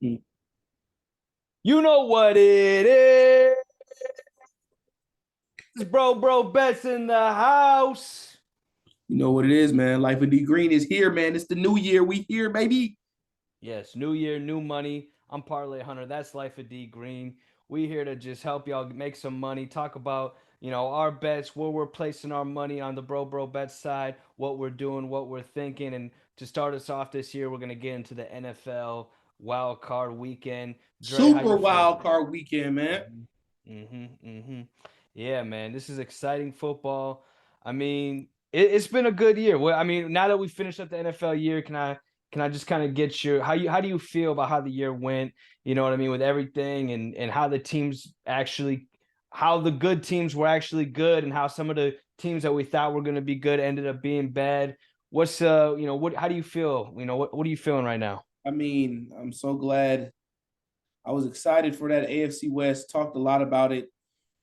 Mm. You know what it is. BroBroBets in the house. You know what it is, man. Life of D Green is here, man. It's the new year. We here, baby. Yes, new year, new money. I'm Parlay Hunter. That's Life of D Green. We here to just help y'all make some money. Talk about our bets, where we're placing our money on the BroBroBets side, what we're doing, what we're thinking, and to start us off this year, we're gonna get into the NFL Wildcard weekend. Dre, how Super you wild feeling? card weekend, man. Mm-hmm. Yeah, man, this is exciting football. I mean, it's been a good year. Well, I mean, now that we finished up the NFL year, can I just kind of get your how do you feel about how the year went? You know what I mean, with everything and how the teams actually how the good teams were actually good and how some of the teams that we thought were going to be good ended up being bad. What's what how do you feel? What are you feeling right now? I mean, I'm so glad. I was excited for that AFC West. Talked a lot about it.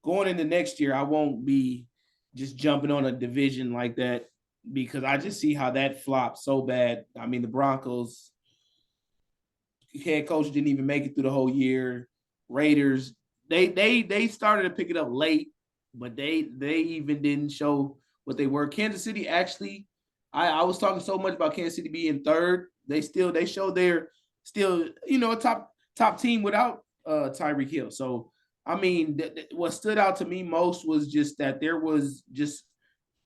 Going into next year, I won't be just jumping on a division like that because I just see how that flopped so bad. I mean, the Broncos head coach didn't even make it through the whole year. Raiders, they started to pick it up late, but they even didn't show what they were. Kansas City actually, I was talking so much about Kansas City being third. They showed they're still a top team without Tyreek Hill. So I mean, what stood out to me most was just that there was just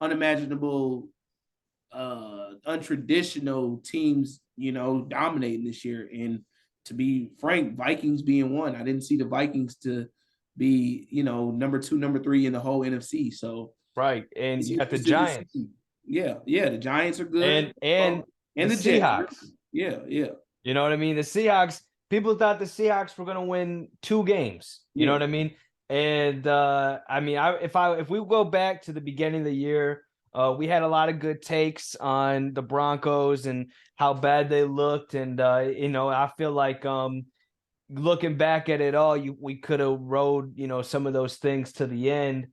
unimaginable, untraditional teams, dominating this year. And to be frank, Vikings being one. I didn't see the Vikings to be, number two, number three in the whole NFC. So Right. And it's you got the interesting to Giants see. Yeah, the Giants are good. and the And the Jets. Seahawks. Yeah. You know what I mean? The Seahawks, people thought the Seahawks were going to win 2 games. You know Yeah. what I mean? And I mean, if we go back to the beginning of the year, we had a lot of good takes on the Broncos and how bad they looked, and I feel like looking back at it all, we could have rode some of those things to the end.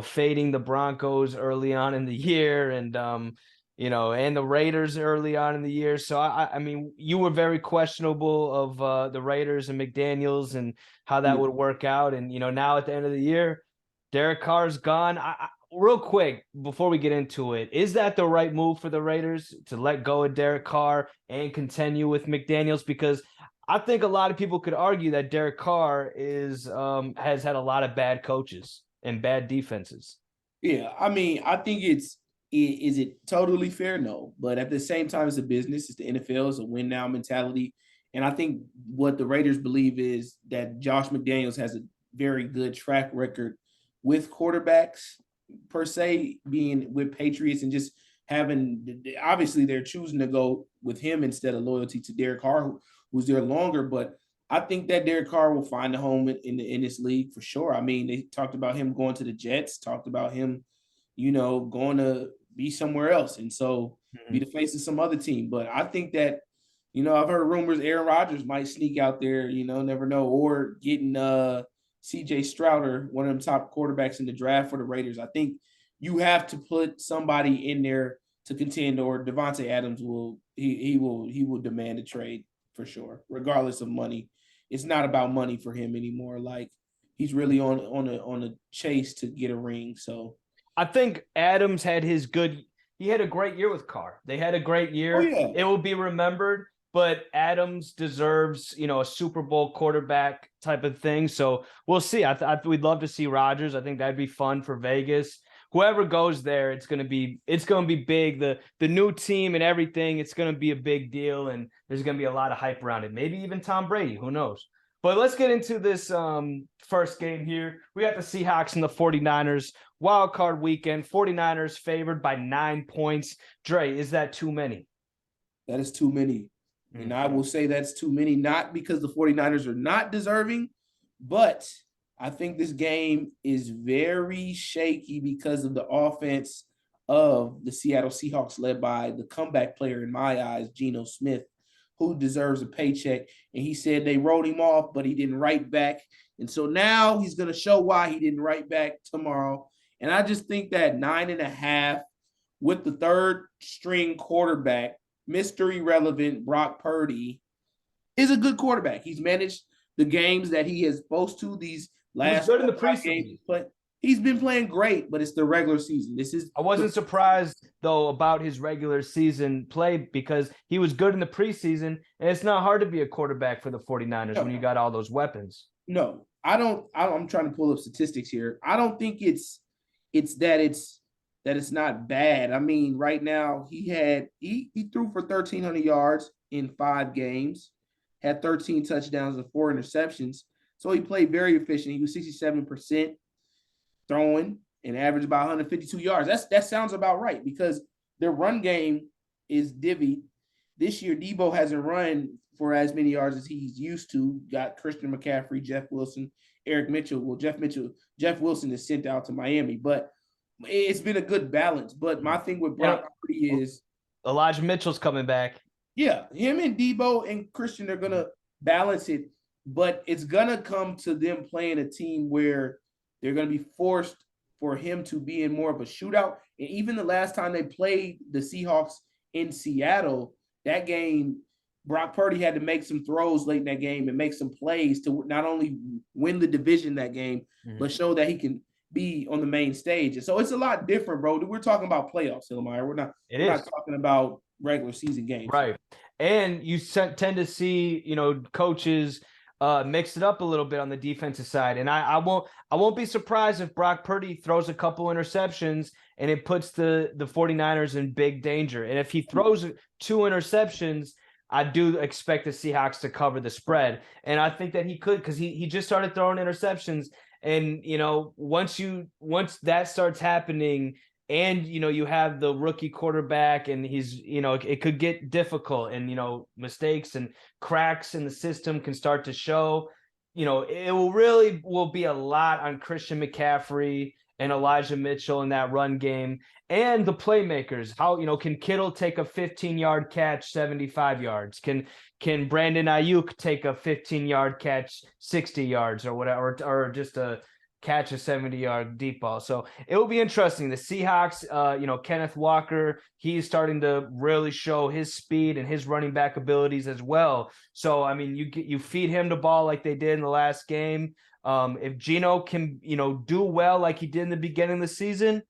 Fading the Broncos early on in the year, and and the Raiders early on in the year. So I mean, you were very questionable of the Raiders and McDaniels and how that Yeah. would work out. And now at the end of the year, Derek Carr's gone. Real quick before we get into it, is that the right move for the Raiders to let go of Derek Carr and continue with McDaniels? Because I think a lot of people could argue that Derek Carr has had a lot of bad coaches and bad defenses. Yeah, I mean, I think is it totally fair? No, but at the same time, it's a business. It's the NFL. It's a win now mentality, and I think what the Raiders believe is that Josh McDaniels has a very good track record with quarterbacks per se, being with Patriots and just having. Obviously, they're choosing to go with him instead of loyalty to Derek Carr, who's there longer, but. I think that Derek Carr will find a home in this league for sure. I mean, they talked about him going to the Jets, talked about him, going to be somewhere else, and so be the face of some other team. But I think that, I've heard rumors Aaron Rodgers might sneak out there. Never know, or getting C.J. Strouder, one of them top quarterbacks in the draft for the Raiders. I think you have to put somebody in there to contend, or Devontae Adams will demand a trade for sure, regardless of money. It's not about money for him anymore. Like he's really on a chase to get a ring. So I think Adams had he had a great year with Carr. They had a great oh year. yeah. It will be remembered, but Adams deserves, a Super Bowl quarterback type of thing. So we'll see. We'd love to see Rodgers. I think that'd be fun for Vegas. Whoever goes there, it's gonna be big. The new team and everything, it's gonna be a big deal, and there's gonna be a lot of hype around it. Maybe even Tom Brady. Who knows? But let's get into this first game here. We got the Seahawks and the 49ers. Wild card weekend, 49ers favored by 9 points. Dre, is that too many? That is too many. And I will say that's too many, not because the 49ers are not deserving, but I think this game is very shaky because of the offense of the Seattle Seahawks, led by the comeback player in my eyes, Geno Smith, who deserves a paycheck. And he said they wrote him off, but he didn't write back. And so now he's going to show why he didn't write back tomorrow. And I just think that 9.5 with the third string quarterback, Mr. Irrelevant Brock Purdy, is a good quarterback. He's managed the games that he is supposed to these last. He was good in the 5 games. He's been playing great, but it's the regular season. I wasn't surprised though about his regular season play because he was good in the preseason, and it's not hard to be a quarterback for the 49ers when you got all those weapons. No, I'm trying to pull up statistics here. I don't think it's not bad. I mean, right now he threw for 1,300 yards in 5 games, had 13 touchdowns and 4 interceptions. So he played very efficient. He was 67% throwing and averaged about 152 yards. That sounds about right because their run game is divvied. This year, Debo hasn't run for as many yards as he's used to. Got Christian McCaffrey, Jeff Wilson, Eric Mitchell. Well, Jeff Wilson is sent out to Miami, but it's been a good balance. But my thing with Brock Purdy is Elijah Mitchell's coming back. Yeah, him and Debo and Christian are gonna balance it, but it's gonna come to them playing a team where they're gonna be forced for him to be in more of a shootout. And even the last time they played the Seahawks in Seattle, that game, Brock Purdy had to make some throws late in that game and make some plays to not only win the division that game, but show that he can be on the main stage. And so it's a lot different, bro. We're talking about playoffs, Hilmeyer. We're not talking about regular season games. Right. And you tend to see, coaches mix it up a little bit on the defensive side. And I won't be surprised if Brock Purdy throws a couple interceptions and it puts the 49ers in big danger. And if he throws 2 interceptions, I do expect the Seahawks to cover the spread. And I think that he could, because he just started throwing interceptions. And, once that starts happening and, you have the rookie quarterback and he's, it could get difficult and, mistakes and cracks in the system can start to show, it will be a lot on Christian McCaffrey and Elijah Mitchell in that run game and the playmakers. How, can Kittle take a 15-yard catch, 75 yards? Can Brandon Ayuk take a 15-yard catch, 60 yards or whatever, or just a catch a 70-yard deep ball? So it will be interesting. The Seahawks, Kenneth Walker, he's starting to really show his speed and his running back abilities as well. So, I mean, you feed him the ball like they did in the last game. If Geno can, do well like he did in the beginning of the season,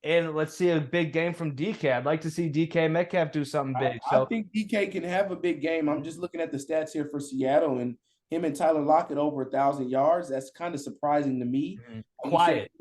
and let's see a big game from DK. I'd like to see DK Metcalf do something big. I think DK can have a big game. I'm just looking at the stats here for Seattle, and him and Tyler Lockett over 1,000 yards. That's kind of surprising to me. Quiet.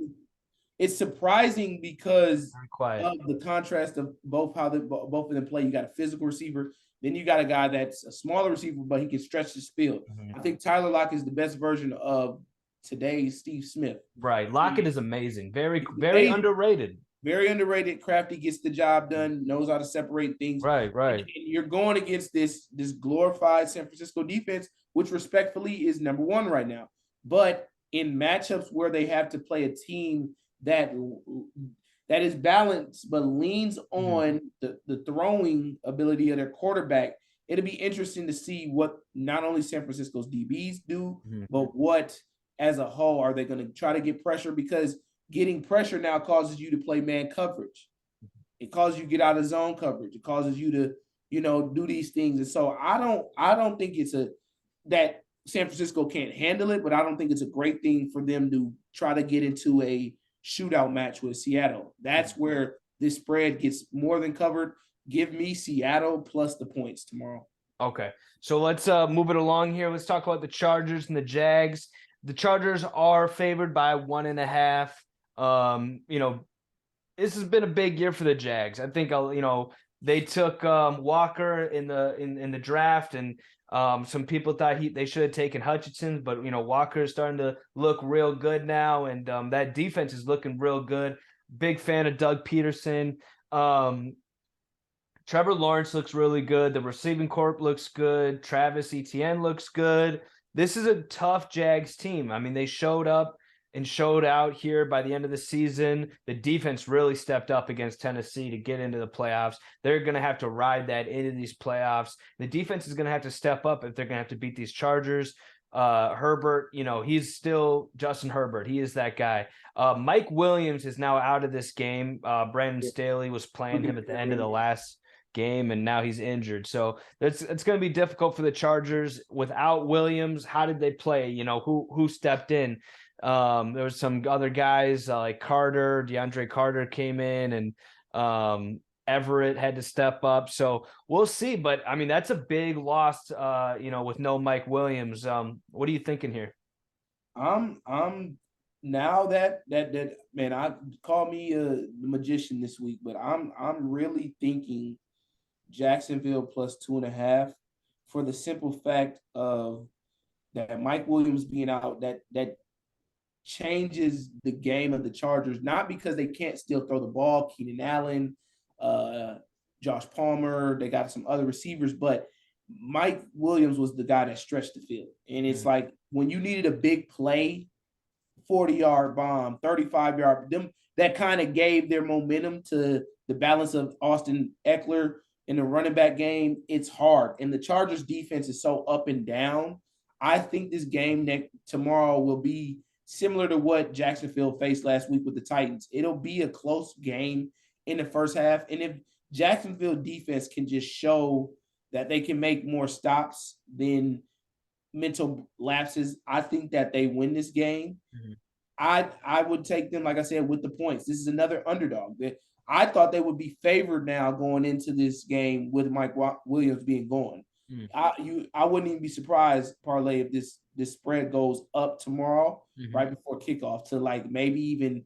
It's surprising because of the contrast of both of them play. You got a physical receiver, then you got a guy that's a smaller receiver, but he can stretch the field. I think Tyler Lockett is the best version of today's Steve Smith. Right. Lockett is amazing. Very, very underrated. Very underrated. Crafty, gets the job done, knows how to separate things. Right. And you're going against this glorified San Francisco defense, which respectfully is number 1 right now. But in matchups where they have to play a team that is balanced but leans on the throwing ability of their quarterback, it'll be interesting to see what not only San Francisco's DBs do, but what as a whole are they going to try to get pressure, because getting pressure now causes you to play man coverage. It causes you to get out of zone coverage. It causes you to, do these things. And so I don't think it's that San Francisco can't handle it, but I don't think it's a great thing for them to try to get into a shootout match with Seattle. That's where this spread gets more than covered. Give me Seattle plus the points tomorrow. Okay. So let's move it along here. Let's talk about the Chargers and the Jags. The Chargers are favored by 1.5. This has been a big year for the Jags. I think, they took Walker in the draft, and some people thought they should have taken Hutchinson, but Walker is starting to look real good now, and that defense is looking real good. Big fan of Doug Peterson. Trevor Lawrence looks really good. The receiving corps looks good. Travis Etienne looks good. This is a tough Jags team. I mean, they showed up and showed out here by the end of the season. The defense really stepped up against Tennessee to get into the playoffs. They're going to have to ride that into these playoffs. The defense is going to have to step up if they're going to have to beat these Chargers. Herbert, he's still Justin Herbert. He is that guy. Mike Williams is now out of this game. Brandon Staley was playing him at the end of the last game, and now he's injured. So it's going to be difficult for the Chargers without Williams. How did they play? You know, who stepped in? There was some other guys like DeAndre Carter came in, and Everett had to step up. So we'll see. But I mean, that's a big loss, with no Mike Williams. What are you thinking here? I'm now that man, I call me a magician this week, but I'm really thinking Jacksonville plus 2.5 for the simple fact of that Mike Williams being out, that changes the game of the Chargers, not because they can't still throw the ball. Keenan Allen, Josh Palmer, they got some other receivers, but Mike Williams was the guy that stretched the field. And it's like when you needed a big play, 40-yard bomb, 35-yard, them that kind of gave their momentum to the balance of Austin Eckler in the running back game. It's hard. And the Chargers defense is so up and down. I think this game tomorrow will be similar to what Jacksonville faced last week with the Titans. It'll be a close game in the first half. And if Jacksonville defense can just show that they can make more stops than mental lapses, I think that they win this game. Mm-hmm. I would take them, like I said, with the points. This is another underdog. I thought they would be favored now going into this game with Mike Williams being gone. I wouldn't even be surprised, Parlay, if this spread goes up tomorrow, right before kickoff, to like maybe even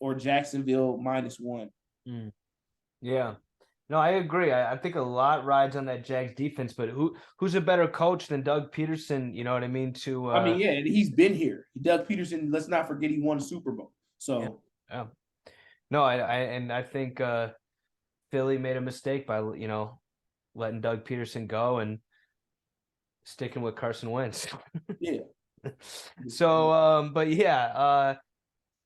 or Jacksonville -1. Yeah. No, I agree. I think a lot rides on that Jags defense, but who's a better coach than Doug Peterson? You know what I mean? Yeah, and he's been here. Doug Peterson, let's not forget, he won a Super Bowl. So yeah. No, I think Philly made a mistake by letting Doug Peterson go and sticking with Carson Wentz. Yeah. So, but yeah,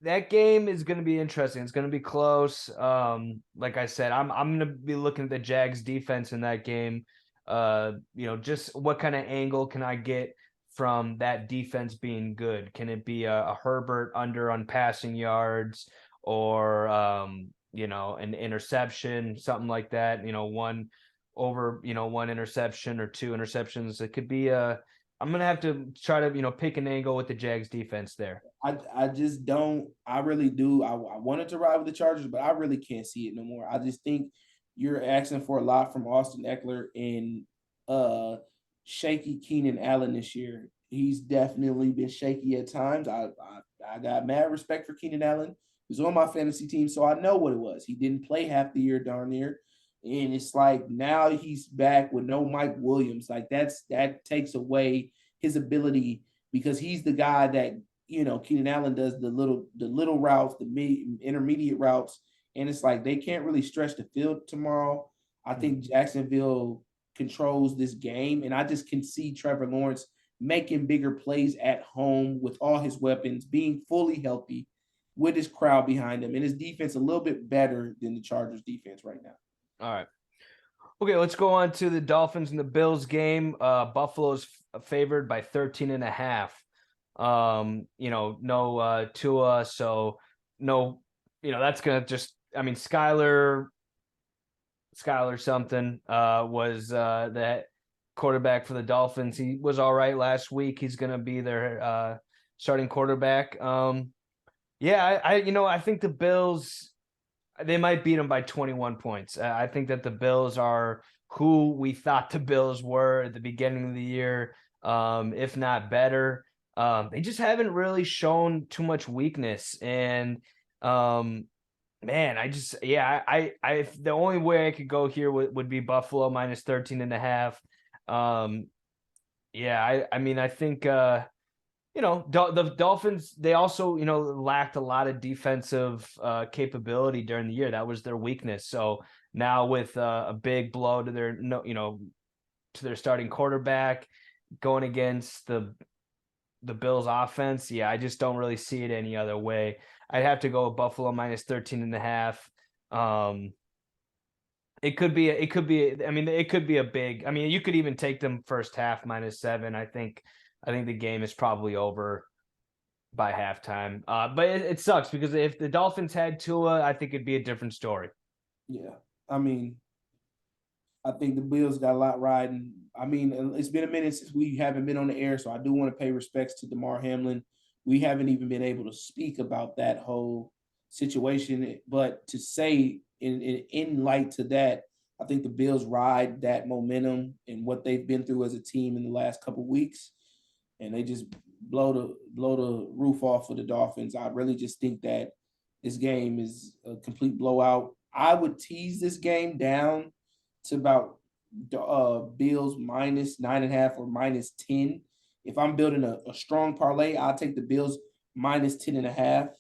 that game is going to be interesting. It's going to be close. Like I said, I'm going to be looking at the Jags defense in that game. Just what kind of angle can I get from that defense being good? Can it be a Herbert under on passing yards, or an interception, something like that? One interception or two interceptions. It could be I'm going to have to try to, pick an angle with the Jags defense there. I just don't. I really do. I wanted to ride with the Chargers, but I really can't see it no more. I just think you're asking for a lot from Austin Eckler and shaky Keenan Allen this year. He's definitely been shaky at times. I got mad respect for Keenan Allen. He was on my fantasy team, so I know what it was. He didn't play half the year darn near. And it's like now he's back with no Mike Williams. Like that takes away his ability, because he's the guy that, Keenan Allen does the little routes, the intermediate routes. And it's like they can't really stretch the field tomorrow. I think Jacksonville controls this game. And I just can see Trevor Lawrence making bigger plays at home with all his weapons, being fully healthy with his crowd behind him, and his defense a little bit better than the Chargers defense right now. All right. Okay, let's go on to the Dolphins and the Bills game. Buffalo's favored by 13.5. No Tua, so no, that's gonna just. I mean, Skyler something was the quarterback for the Dolphins. He was all right last week. He's gonna be their starting quarterback. I think the Bills, they might beat them by 21 points. I think that the Bills are who we thought the Bills were at the beginning of the year, if not better. They just haven't really shown too much weakness. And, the only way I could go here would be Buffalo minus 13.5. I think, the Dolphins, they also, lacked a lot of defensive capability during the year. That was their weakness. So now with a big blow to their starting quarterback going against the Bills offense, I just don't really see it any other way. I'd have to go with Buffalo minus 13.5. It could be a big, you could even take them first half -7. I think the game is probably over by halftime. But it sucks, because if the Dolphins had Tua, I think it'd be a different story. Yeah. I think the Bills got a lot riding. I mean, it's been a minute since we haven't been on the air, so I do want to pay respects to Damar Hamlin. We haven't even been able to speak about that whole situation, but to say in light to that, I think the Bills ride that momentum and what they've been through as a team in the last couple of weeks, and they just blow the roof off of the Dolphins. I really just think that this game is a complete blowout. I would tease this game down to about Bills minus 9.5 or minus 10. If I'm building a strong parlay, I'll take the Bills minus 10.5.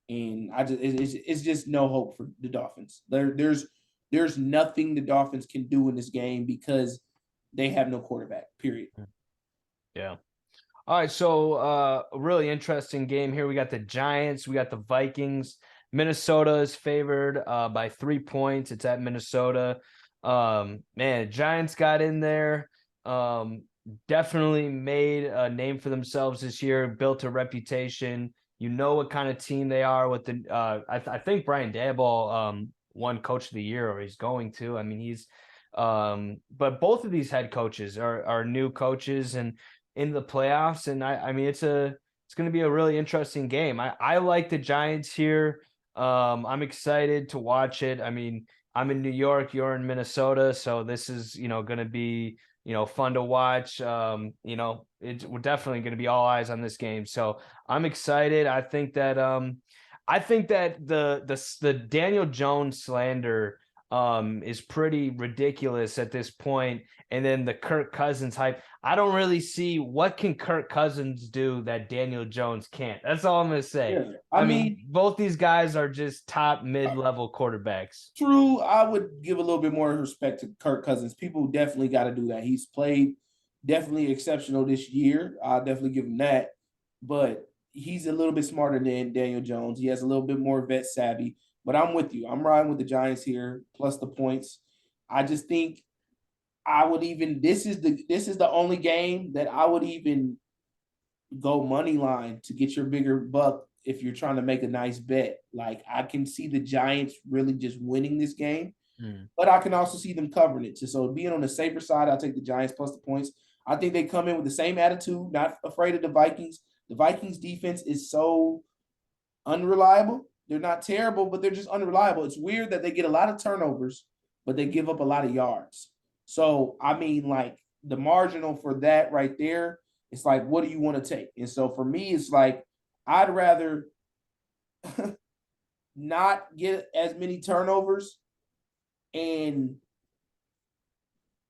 And it's just no hope for the Dolphins. There's nothing the Dolphins can do in this game because they have no quarterback, period. Yeah. All right, so a really interesting game here. We got the Giants, we got the Vikings. Minnesota is favored by 3 points. It's at Minnesota. Man, Giants got in there. Definitely made a name for themselves this year, built a reputation. You know what kind of team they are with the I think Brian Daboll won coach of the year, or he's going to. I mean, he's but both of these head coaches are new coaches and in the playoffs, and I mean it's going to be a really interesting game. I like the Giants here. I'm excited to watch it. I mean, I'm in New York, you're in Minnesota, so this is, going to be, fun to watch. We're definitely going to be all eyes on this game. So I'm excited. I think that the Daniel Jones slander is pretty ridiculous at this point. And then the Kirk Cousins hype. I don't really see what can Kirk Cousins do that Daniel Jones can't. That's all I'm going to say. Yeah, I mean, both these guys are just top mid-level quarterbacks. True. I would give a little bit more respect to Kirk Cousins. People definitely got to do that. He's played definitely exceptional this year. I'll definitely give him that. But he's a little bit smarter than Daniel Jones. He has a little bit more vet savvy. But I'm with you. I'm riding with the Giants here, plus the points. I just think I would even this is the only game that I would even go money line to get your bigger buck if you're trying to make a nice bet. Like, I can see the Giants really just winning this game, but I can also see them covering it. So being on the safer side, I'll take the Giants plus the points. I think they come in with the same attitude, not afraid of the Vikings. The Vikings defense is so unreliable. They're not terrible, but they're just unreliable. It's weird that they get a lot of turnovers, but they give up a lot of yards. So, I mean, like, the marginal for that right there, it's like, what do you want to take? And so for me, it's like, I'd rather not get as many turnovers and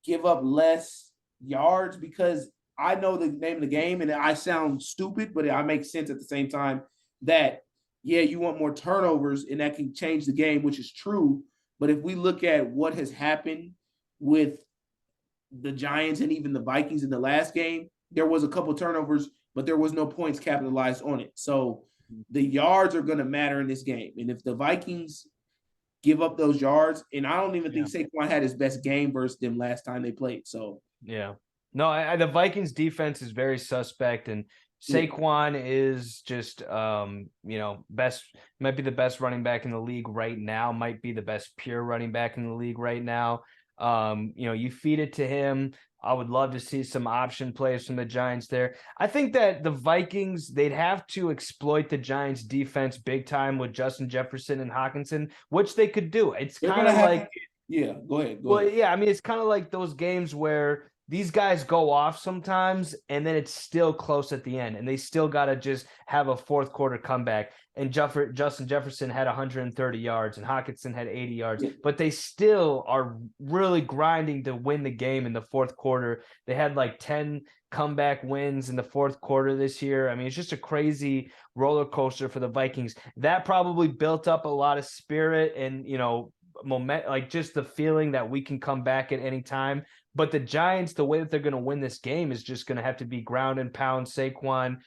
give up less yards, because I know the name of the game and I sound stupid, but I make sense at the same time that, yeah, you want more turnovers and that can change the game, which is true. But if we look at what has happened with the Giants and even the Vikings in the last game, there was a couple turnovers, but there was no points capitalized on it. So the yards are going to matter in this game. And if the Vikings give up those yards, and I don't even think Saquon had his best game versus them last time they played. So, yeah. No, the Vikings defense is very suspect, and Saquon is just, best, might be the best running back in the league right now, might be the best pure running back in the league right now. You feed it to him. I would love to see some option plays from the Giants there. I think that the Vikings, they'd have to exploit the Giants defense big time with Justin Jefferson and Hawkinson, which they could do. It's kind of like, go ahead. Yeah, I mean, it's kind of like those games where these guys go off sometimes and then it's still close at the end and they still got to just have a fourth quarter comeback. And Justin Jefferson had 130 yards and Hawkinson had 80 yards, but they still are really grinding to win the game in the fourth quarter. They had like 10 comeback wins in the fourth quarter this year. I mean, it's just a crazy roller coaster for the Vikings. That probably built up a lot of spirit and, moment, like just the feeling that we can come back at any time. But the Giants, the way that they're going to win this game is just going to have to be ground and pound Saquon,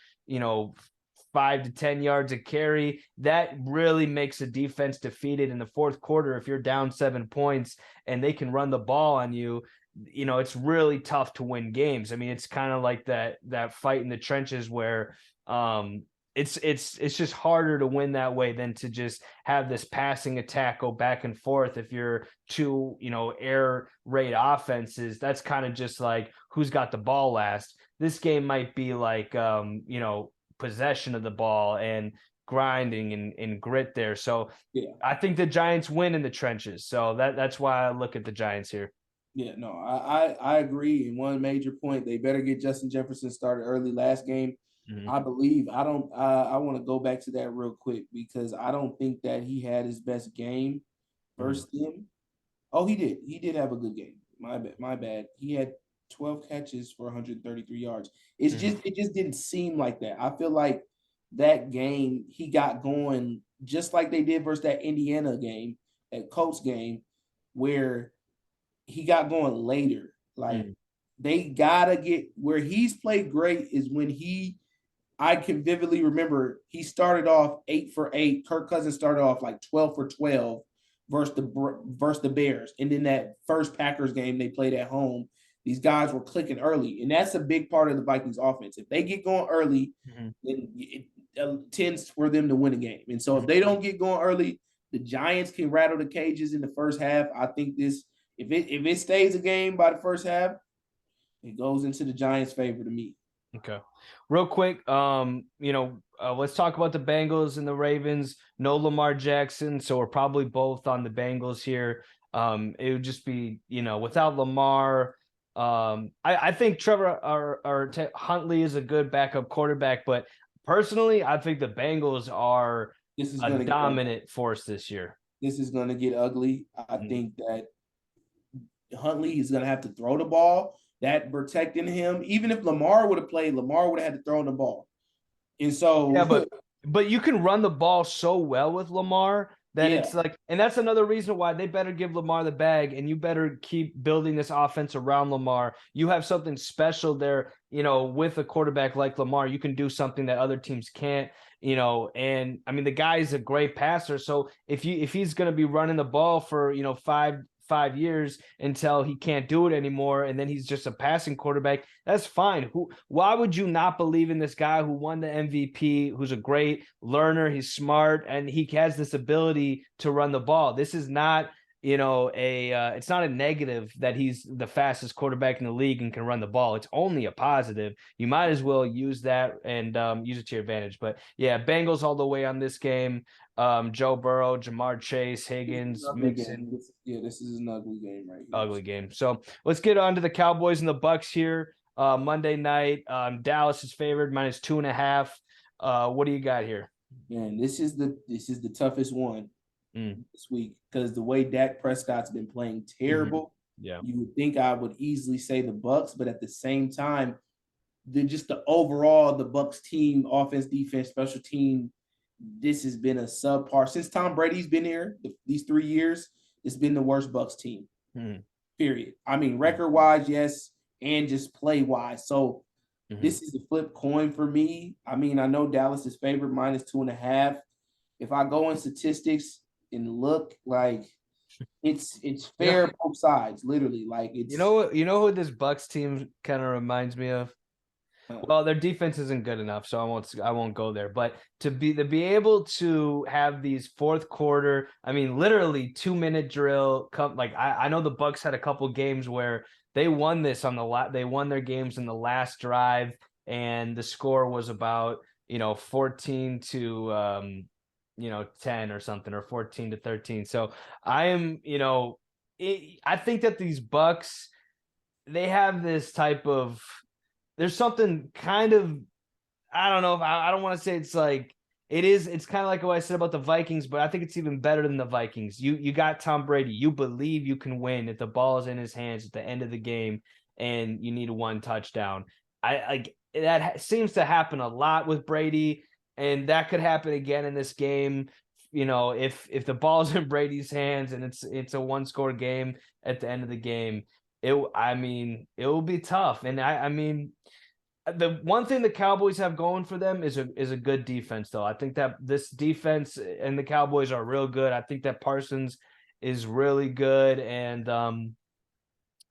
5 to 10 yards a carry. That really makes a defense defeated in the fourth quarter. If you're down 7 points and they can run the ball on you, it's really tough to win games. I mean, it's kind of like that fight in the trenches where it's just harder to win that way than to just have this passing attack go back and forth. If you're two, air raid offenses, that's kind of just like who's got the ball last. This game might be like, possession of the ball and grinding and grit there. So Yeah. I think the Giants win in the trenches. So that's why I look at the Giants here. Yeah, no, I agree. And one major point, they better get Justin Jefferson started early last game. Mm-hmm. I believe. I want to go back to that real quick because I don't think that he had his best game versus them. Oh, he did. He did have a good game. My bad. He had 12 catches for 133 yards. It just didn't seem like that. I feel like that game he got going just like they did versus that Indiana game, that Colts game, where he got going later. Like they gotta get where he's played great is when I can vividly remember he started off 8 for 8. Kirk Cousins started off like 12 for 12 versus the Bears. And then that first Packers game they played at home, these guys were clicking early. And that's a big part of the Vikings offense. If they get going early, then it tends for them to win a game. And so if they don't get going early, the Giants can rattle the cages in the first half. I think this, if it stays a game by the first half, it goes into the Giants' favor to me. Okay. Real quick, let's talk about the Bengals and the Ravens. No Lamar Jackson, so we're probably both on the Bengals here. It would just be, without Lamar. I think Trevor Huntley is a good backup quarterback, but personally, I think the Bengals are a dominant force this year. This is going to get ugly. I think that Huntley is going to have to throw the ball. That protecting him, even if Lamar would have played, Lamar would have had to throw the ball. And so, yeah, but you can run the ball so well with Lamar that it's like, and that's another reason why they better give Lamar the bag, and you better keep building this offense around Lamar. You have something special there, with a quarterback like Lamar. You can do something that other teams can't, and I mean, the guy's a great passer. So if he's going to be running the ball for, 5 years until he can't do it anymore, and then he's just a passing quarterback, that's fine. Why would you not believe in this guy who won the MVP, who's a great learner, he's smart, and he has this ability to run the ball? This is not, it's not a negative that he's the fastest quarterback in the league and can run the ball. It's only a positive. You might as well use that and use it to your advantage. But yeah, Bengals all the way on this game. Joe Burrow, Jamar Chase, Higgins, Mixon. This is an ugly game right here. Ugly game. So let's get on to the Cowboys and the Bucks here. Monday night, Dallas is favored -2.5. What do you got here? Man, this is the toughest one this week because the way Dak Prescott's been playing terrible. Yeah, you would think I would easily say the Bucks, but at the same time, the overall the Bucks team, offense, defense, special team, this has been a subpar since Tom Brady's been here. These 3 years, it's been the worst Bucks team. Period. I mean, record-wise, yes, and just play-wise. So this is a flip coin for me. I mean, I know Dallas is favored -2.5. If I go in statistics and look, like it's fair both sides, literally. Like it's you know who this Bucks team kind of reminds me of? Well, their defense isn't good enough, so I won't go there. But to be able to have these fourth quarter, I mean, literally 2-minute drill. I know the Bucks had a couple games where they won this they won their games in the last drive, and the score was about 14 to 10 or something, or 14 to 13. So I am I think that these Bucks, they have this type of. There's something kind of, I don't know if I don't want to say it's like it's kind of like what I said about the Vikings, but I think it's even better than the Vikings. You got Tom Brady. You believe you can win if the ball is in his hands at the end of the game and you need 1 touchdown. That seems to happen a lot with Brady, and that could happen again in this game. If the ball's in Brady's hands and it's a 1-score game at the end of the game, it will be tough. And I mean, the one thing the Cowboys have going for them is a good defense, though. I think that this defense and the Cowboys are real good. I think that Parsons is really good, and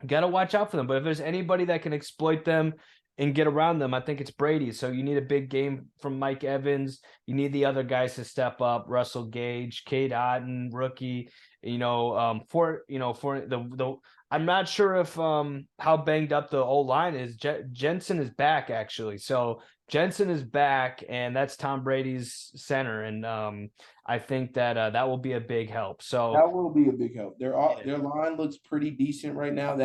got to watch out for them. But if there's anybody that can exploit them, and get around them, I think it's Brady. So you need a big game from Mike Evans. You need the other guys to step up. Russell Gage, Cade Otton, rookie. For the I'm not sure if how banged up the old line is. Jensen is back actually. So Jensen is back, and that's Tom Brady's center, and I think that that will be a big help. So that will be a big help. Their line looks pretty decent right now.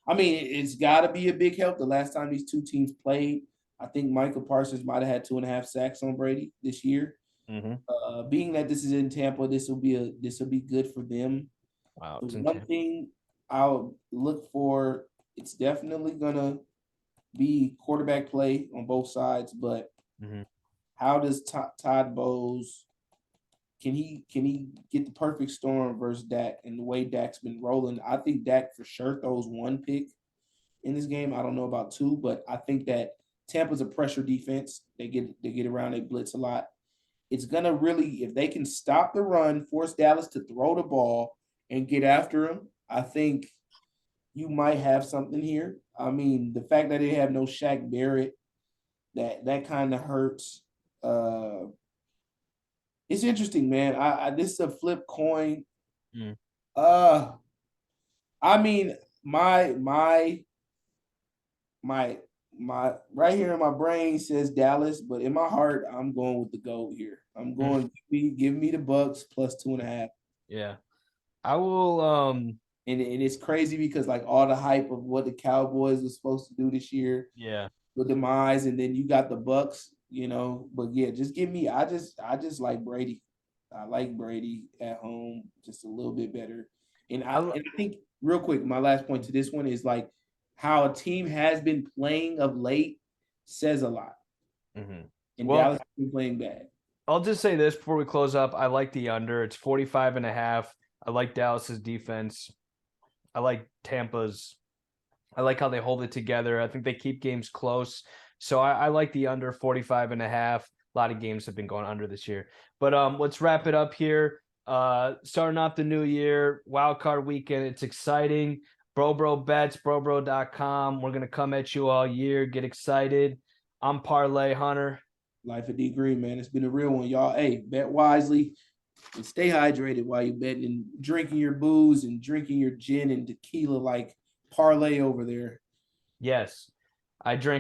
It's got to be a big help. The last time these two teams played, I think Michael Parsons might have had 2.5 sacks on Brady this year. Being that this is in Tampa, this will be good for them. Wow, The one thing I'll look for, it's definitely gonna be quarterback play on both sides, but how does Todd Bowles can he get the perfect storm versus Dak and the way Dak's been rolling? I think Dak for sure throws 1 pick in this game. I don't know about 2, but I think that Tampa's a pressure defense. They get around, they blitz a lot. It's gonna really, if they can stop the run, force Dallas to throw the ball and get after him, I think you might have something here. I mean, the fact that they have no Shaq Barrett, that kind of hurts. It's interesting, man. This is a flip coin. I mean, my right here in my brain says Dallas, but in my heart, I'm going with the GOAT here. I'm going give me the Bucks plus 2.5. Yeah. I will and it's crazy because like all the hype of what the Cowboys were supposed to do this year. Yeah. With demise, and then you got the Bucks, but yeah, just give me I just like Brady. I like Brady at home just a little bit better. And I think real quick, my last point to this one is like how a team has been playing of late says a lot. And Dallas has been playing bad. I'll just say this before we close up. I like the under. It's 45.5. I like Dallas's defense. I like Tampa's. I like how they hold it together. I think they keep games close. So I like the under 45.5. A lot of games have been going under this year. But let's wrap it up here. Starting off the new year, Wildcard weekend. It's exciting. BroBroBets, BroBroDotcom. We're going to come at you all year. Get excited. I'm Parlay Hunter. Lifeofdgreen, man. It's been a real one, y'all. Hey, bet wisely and stay hydrated while you're betting and drinking your booze and drinking your gin and tequila like Parlay over there. Yes, I drink